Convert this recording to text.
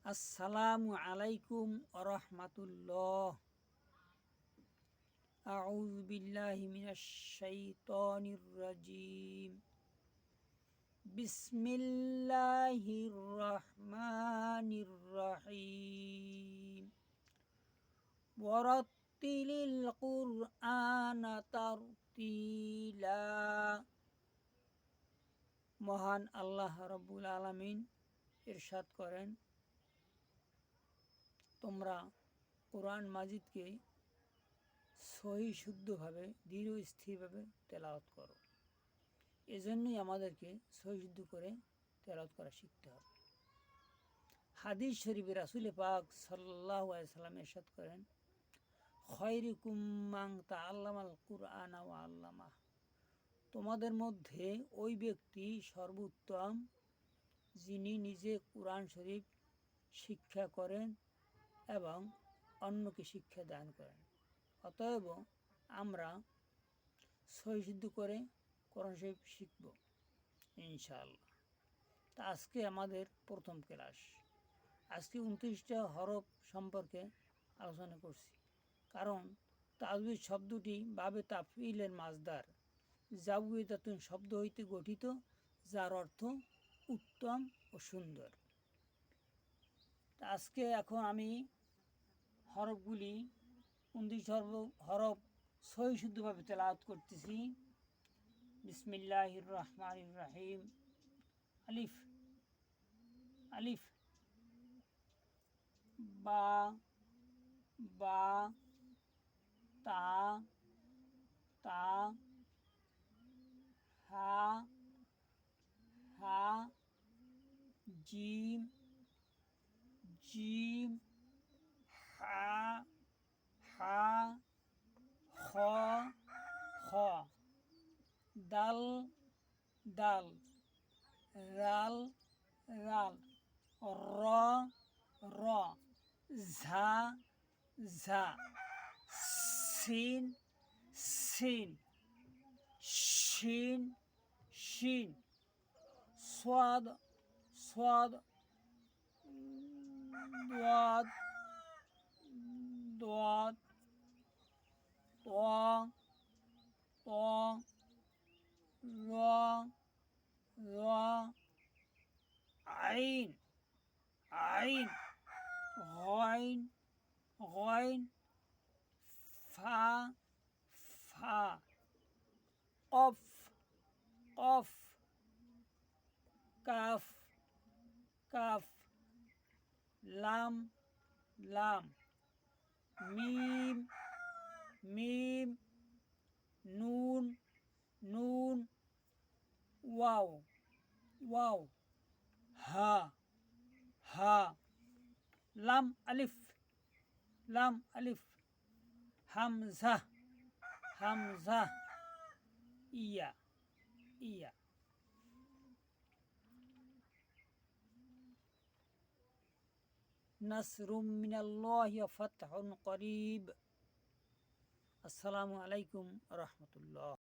আসসালামু আলাইকুম ওরহমাতুল্লাহ। আউযু বিল্লাহি মিনাশ শাইতানির রাজিম। বিসমিল্লাহির রহমানির রহিম। ওয়ারাত্তিলিল কুরআনা তারতিলা। মহান আল্লাহ রাব্বুল আলামিন ইরশাদ করেন, তোমরা কোরআন মাজিদকে সহি শুদ্ধভাবে দৃঢ় স্থিরভাবে তেলাওয়াত করো। এজন্যই আমাদেরকে সহি শুদ্ধ করে তেলাওয়াত করা শিখতে হবে। হাদিস শরীফে রাসূল পাক সাল্লাল্লাহু আলাইহি সাল্লাম ইরশাদ করেন, খায়রুকুম মান তাআল্লামাল কুরআনা ওয়া আল্লামাহ। তোমাদের মধ্যে ওই ব্যক্তি সর্বোত্তম যিনি নিজে কোরআন শরীফ শিক্ষা করেন এবং অন্যকে শিক্ষা দান করেন। অতএব আমরা সহি শুদ্ধ করে কোরআন শরীফ শিখব ইনশাআল্লাহ। তা আজকে আমাদের প্রথম ক্লাস। আজকে 29টা হরফ সম্পর্কে আলোচনা করছি, কারণ তাজউদ শব্দটি বাবে তাফঈলের মাজদার জাওয়াদাতুন শব্দ হইতে গঠিত, যার অর্থ উত্তম ও সুন্দর। আজকে এখন আমি হরফগুলি 29 হরফ সহি শুদ্ধভাবে তেলাওয়াত করতেছি। বিসমিল্লাহির রহমানির রহিম। আলিফ আলিফ, বা বা, তা তা, হা হা, জিম জিম, হা হা, খ খ, দাল দাল, রাল রাল, র র, ঝা ঝা, সিন সিন, শিন শিন, সাদ সাদ, দাদ দাদ, ত ত, র র, আইন আইন, গইন গইন, ফা ফা, কফ কফ, কাফ কাফ, লাম লাম, মিম মিম, নুন নুন, ওয়াও ওয়াও, হা হা, লাম আলিফ লাম আলিফ, হামজা হামজা, ইয়া ইয়া। নাসরুম মিনাল্লাহি ওয়া ফাতহুন করিব। আসসালামু আলাইকুম ওয়া রাহমাতুল্লাহ।